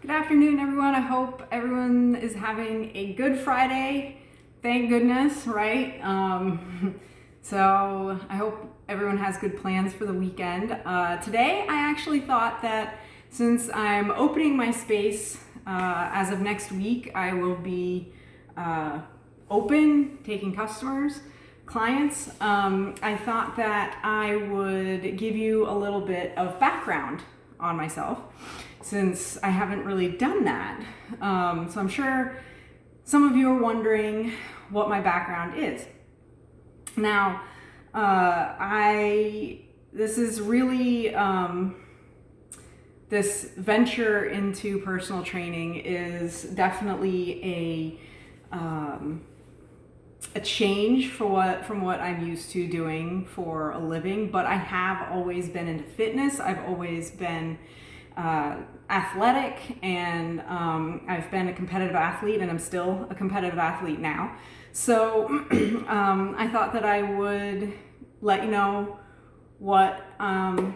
Good afternoon, everyone. I hope everyone is having a good Friday. Thank goodness, right? So I hope everyone has good plans for the weekend. Today, I actually thought that since I'm opening my space as of next week, I will be open, taking customers, clients. I thought that I would give you a little bit of background on myself, since I haven't really done that. So I'm sure some of you are wondering what my background is. Now, this is really, this venture into personal training is definitely a change from what I'm used to doing for a living, but I have always been into fitness. I've always been athletic, and I've been a competitive athlete, and I'm still a competitive athlete now. So I thought that I would let you know what my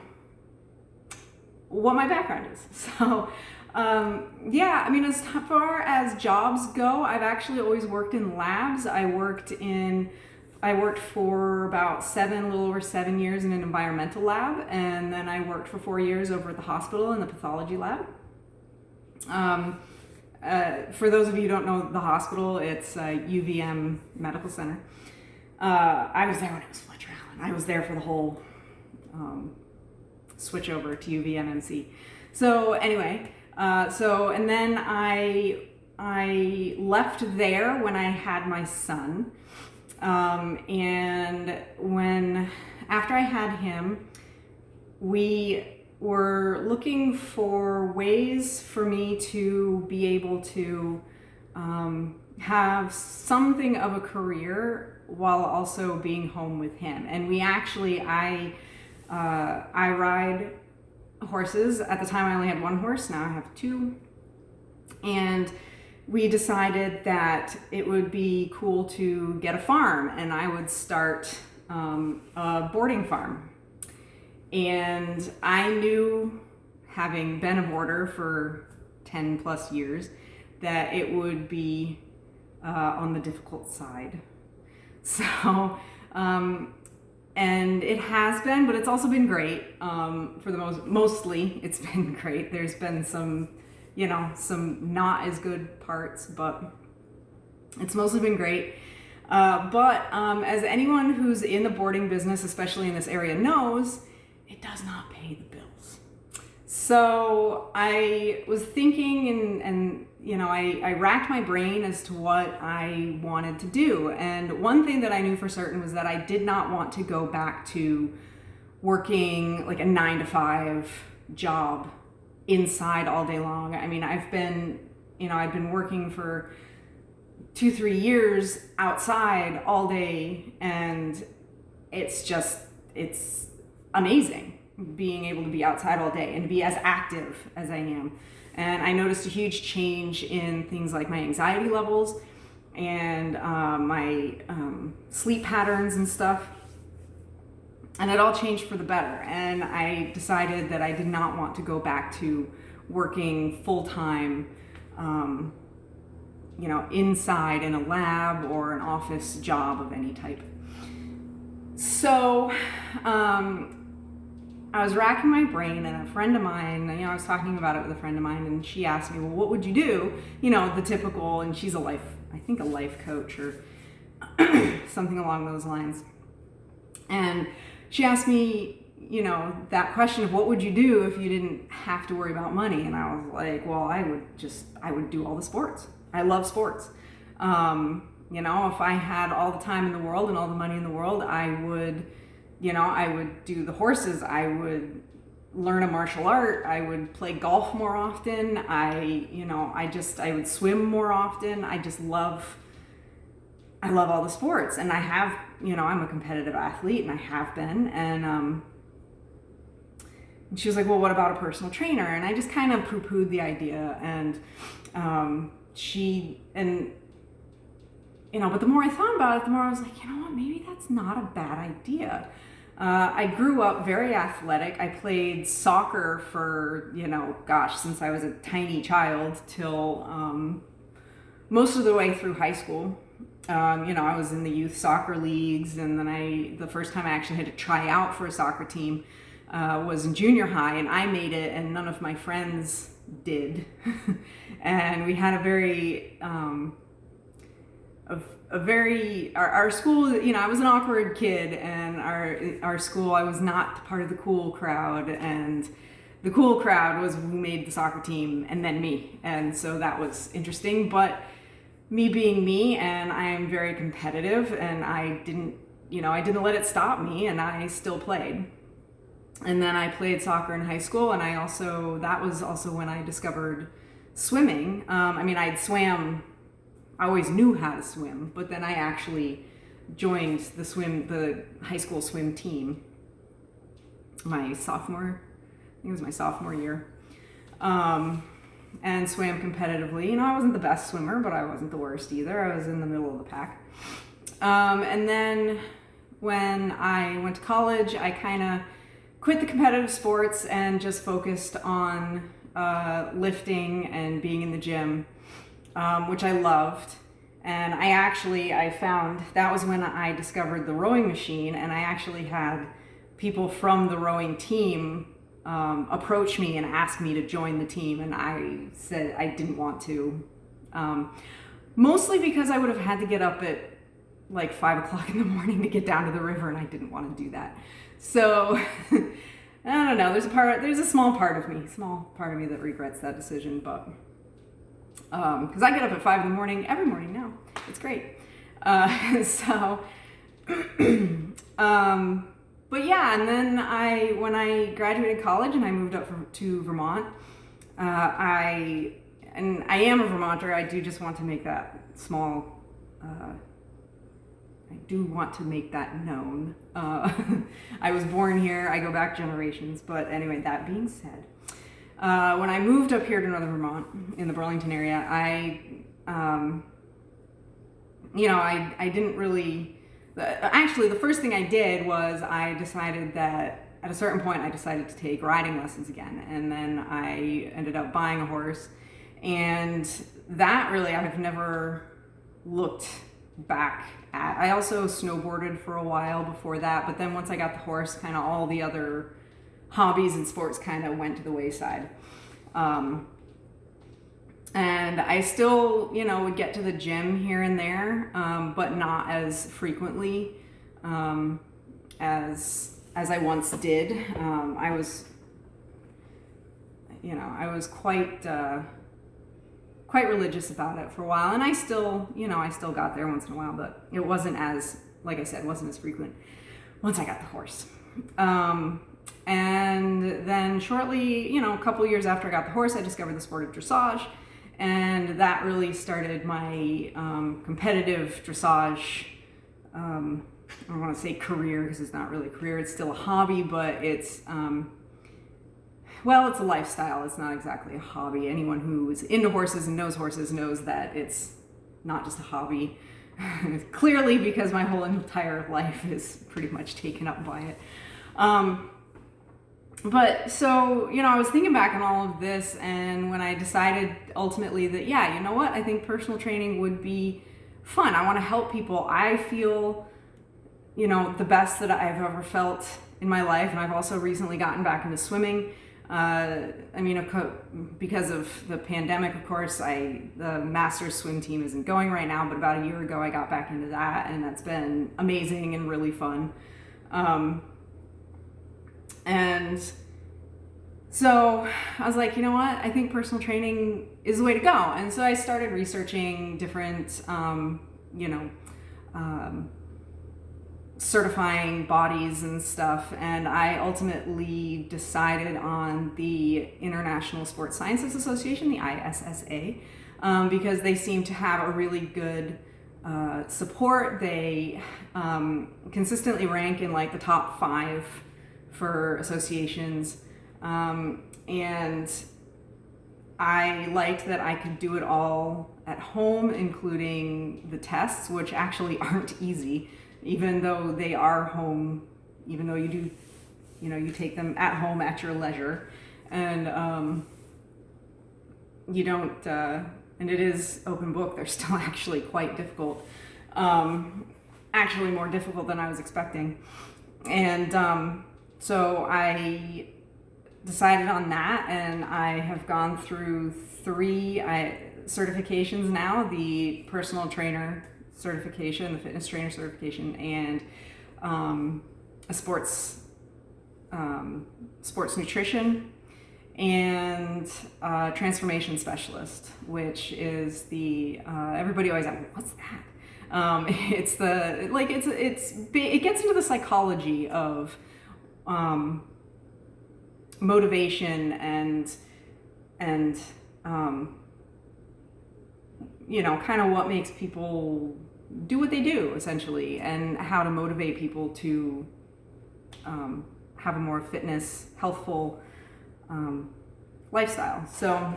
background is. So yeah, I mean, as far as jobs go, I've actually always worked in labs. I worked for about a little over 7 years in an environmental lab, and then I worked for 4 years over at the hospital in the pathology lab. For those of you who don't know the hospital, it's UVM Medical Center. I was there when it was Fletcher Allen. I was there for the whole switch over to UVMMC. So anyway, and then I left there when I had my son. And after I had him, we were looking for ways for me to be able to have something of a career while also being home with him. And I ride horses. At the time I only had one horse, now I have two. And we decided that it would be cool to get a farm, and I would start a boarding farm. And I knew, having been a boarder for 10 plus years, that it would be on the difficult side. So, and it has been, but it's also been great. Mostly it's been great. There's been some not as good parts, but it's mostly been great. But as anyone who's in the boarding business, especially in this area, knows, it does not pay the bills. So I was thinking, and I racked my brain as to what I wanted to do. And one thing that I knew for certain was that I did not want to go back to working like a 9-to-5 job inside all day long. I mean, I've been working for 2-3 years outside all day, and it's amazing being able to be outside all day and to be as active as I am. And I noticed a huge change in things like my anxiety levels and my sleep patterns and stuff. And it all changed for the better. And I decided that I did not want to go back to working full-time, inside in a lab or an office job of any type. So I was racking my brain, and a friend of mine, I was talking about it with a friend of mine, and she asked me, well, what would you do? The typical, and she's a life coach or something along those lines. And she asked me, that question of what would you do if you didn't have to worry about money? And I was like, well, I would do all the sports. I love sports. If I had all the time in the world and all the money in the world, I would do the horses. I would learn a martial art. I would play golf more often. I would swim more often. I love all the sports, and I have, I'm a competitive athlete, and I have been. And she was like, well, what about a personal trainer? And I just kind of poo-pooed the idea. And but the more I thought about it, the more I was like, maybe that's not a bad idea. I grew up very athletic. I played soccer for, since I was a tiny child till most of the way through high school. I was in the youth soccer leagues, and then the first time I actually had to try out for a soccer team was in junior high, and I made it, and none of my friends did. And we had our school, I was an awkward kid, and our school, I was not part of the cool crowd, and the cool crowd was who made the soccer team, and then me. And so that was interesting, but me being me, and I am very competitive, and I didn't let it stop me, and I still played. And then I played soccer in high school, and that was also when I discovered swimming. I'd swam, I always knew how to swim, but then I actually joined the high school swim team my sophomore year. And swam competitively. I wasn't the best swimmer, but I wasn't the worst either. I was in the middle of the pack. And then when I went to college, I kind of quit the competitive sports and just focused on lifting and being in the gym, which I loved. And I found that was when I discovered the rowing machine, and I actually had people from the rowing team approach me and ask me to join the team, and I said I didn't want to, mostly because I would have had to get up at like 5 o'clock in the morning to get down to the river, and I didn't want to do that. So I don't know, there's a small part of me that regrets that decision, but because I get up at 5 in the morning every morning now. It's great. But yeah, and then when I graduated college and I moved up to Vermont, I am a Vermonter. I do just want to make that I do want to make that known. I was born here. I go back generations. But anyway, that being said, when I moved up here to Northern Vermont in the Burlington area, I didn't really. Actually, the first thing I did was I decided that at a certain point I decided to take riding lessons again, and then I ended up buying a horse, and that really I've never looked back at. I also snowboarded for a while before that, but then once I got the horse, kind of all the other hobbies and sports kind of went to the wayside. And I still, would get to the gym here and there, but not as frequently as I once did. I was quite religious about it for a while, and I still got there once in a while, but it wasn't as, like I said, wasn't as frequent once I got the horse. And then shortly, a couple years after I got the horse, I discovered the sport of dressage. And that really started my competitive dressage, I don't want to say career because it's not really a career, it's still a hobby, but it's, it's a lifestyle. It's not exactly a hobby. Anyone who's into horses and knows horses knows that it's not just a hobby. Clearly, because my whole entire life is pretty much taken up by it. But so, I was thinking back on all of this, and when I decided ultimately that, I think personal training would be fun. I want to help people. I feel, the best that I've ever felt in my life, and I've also recently gotten back into swimming. Because of the pandemic, of course, the Masters swim team isn't going right now, but about a year ago I got back into that, and that's been amazing and really fun. And so I was like, I think personal training is the way to go. And so I started researching different, certifying bodies and stuff. And I ultimately decided on the International Sports Sciences Association, the ISSA, because they seem to have a really good support. They consistently rank in like the top 5 for associations, and I liked that I could do it all at home, including the tests, which actually aren't easy, even though they are home even though you do, you take them at home at your leisure, and you don't, and it is open book, they're still actually quite difficult, actually more difficult than I was expecting. And so I decided on that, and I have gone through 3 certifications now: the personal trainer certification, the fitness trainer certification, and a sports nutrition, and transformation specialist, which is the everybody always asks, what's that? It's the, like, it gets into the psychology of motivation and kind of what makes people do what they do, essentially, and how to motivate people to have a more fitness, healthful lifestyle. So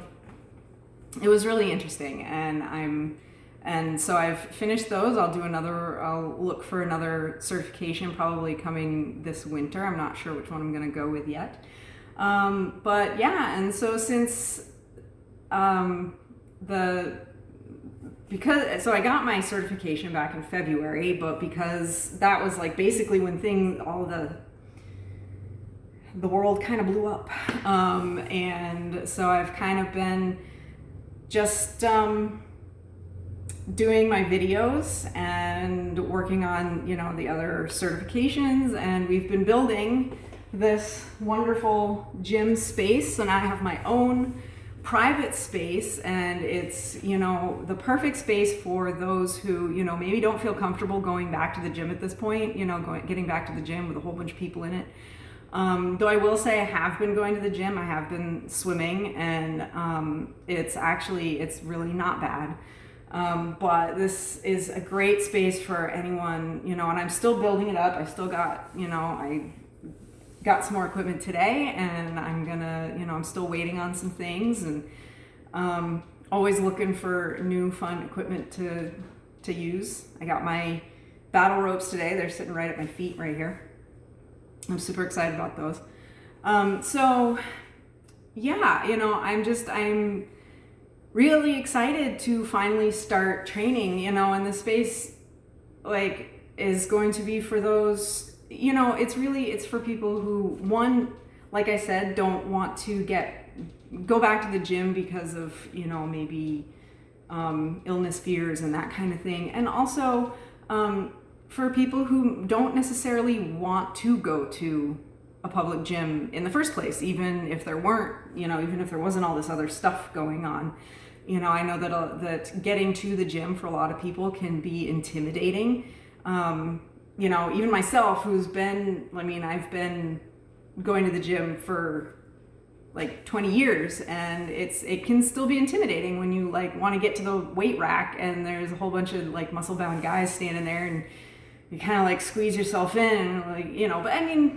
it was really interesting, and so I've finished those. I'll look for another certification probably coming this winter. I'm not sure which one I'm going to go with yet. But yeah, and so since so I got my certification back in February, but because that was like basically when all the world kind of blew up. And so I've kind of been just doing my videos and working on, the other certifications, and we've been building this wonderful gym space. So now I have my own private space, and it's, the perfect space for those who, maybe don't feel comfortable going back to the gym at this point, getting back to the gym with a whole bunch of people in it. Though I will say I have been going to the gym, I have been swimming, and it's really not bad. But this is a great space for anyone, and I'm still building it up. I still got, I got some more equipment today, and I'm gonna, I'm still waiting on some things, and always looking for new fun equipment to use. I got my battle ropes today. They're sitting right at my feet right here. I'm super excited about those. So yeah, I'm really excited to finally start training, and the space is going to be for those, it's for people who, one, like I said, don't want to go back to the gym because of, maybe illness fears and that kind of thing. And also for people who don't necessarily want to go to a public gym in the first place, even if there wasn't all this other stuff going on. I know that getting to the gym for a lot of people can be intimidating. Even myself, I've been going to the gym for like 20 years, and it can still be intimidating when you want to get to the weight rack and there's a whole bunch of muscle bound guys standing there, and you kind of squeeze yourself in, but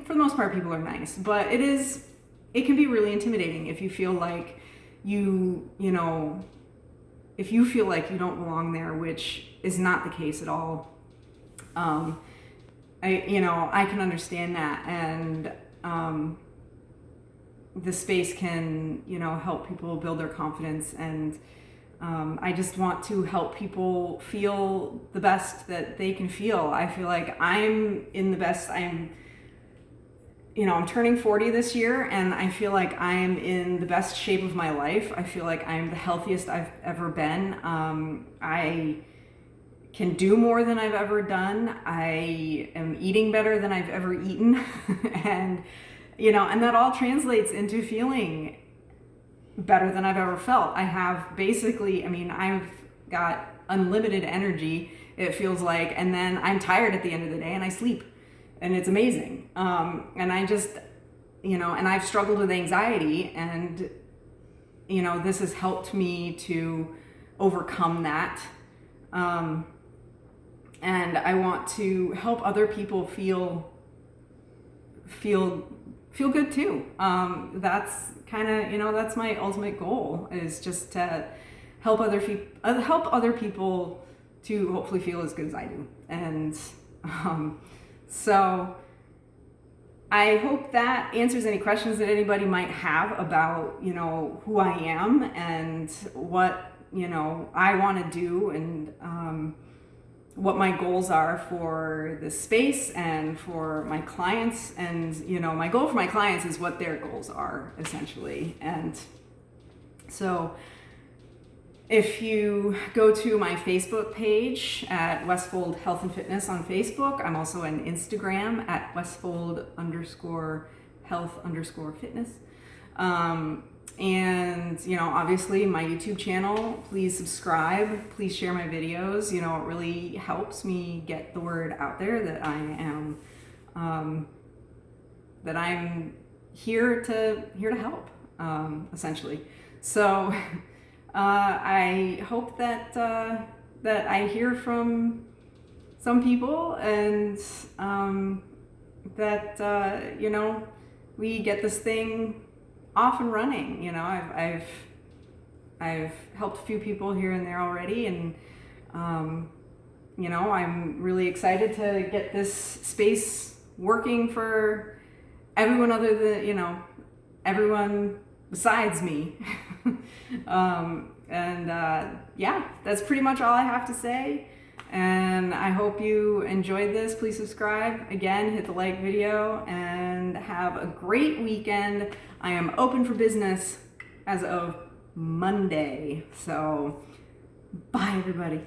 for the most part people are nice, but it can be really intimidating if you feel like if you feel like you don't belong there, which is not the case at all. I can understand that, and the space can, help people build their confidence, and I just want to help people feel the best that they can feel. I feel like I'm in the best. I'm turning 40 this year, and I feel like I'm in the best shape of my life. I feel like I'm the healthiest I've ever been. I can do more than I've ever done. I am eating better than I've ever eaten. and that all translates into feeling better than I've ever felt. I have basically, I've got unlimited energy, it feels like, and then I'm tired at the end of the day and I sleep, and it's amazing. And I just, and I've struggled with anxiety, and, this has helped me to overcome that. And I want to help other people feel good too. That's kind of, that's my ultimate goal, is just to help other people to hopefully feel as good as I do. And so I hope that answers any questions that anybody might have about, you know, who I am and what, you know, I want to do, and what my goals are for this space and for my clients. And, you know, my goal for my clients is what their goals are, essentially. And so if you go to my Facebook page at Westfold Health and Fitness on Facebook, I'm also on Instagram at Westfold_health_fitness. And, you know, obviously my YouTube channel, please subscribe, please share my videos. You know, it really helps me get the word out there that I'm here to help, essentially. So I hope that I hear from some people, and that you know, we get this thing off and running. You know, I've helped a few people here and there already, and you know, I'm really excited to get this space working for everyone other than, you know, everyone besides me. Yeah, that's pretty much all I have to say. And I hope you enjoyed this. Please subscribe. Again, hit the like video, and have a great weekend. I am open for business as of Monday. So, bye everybody.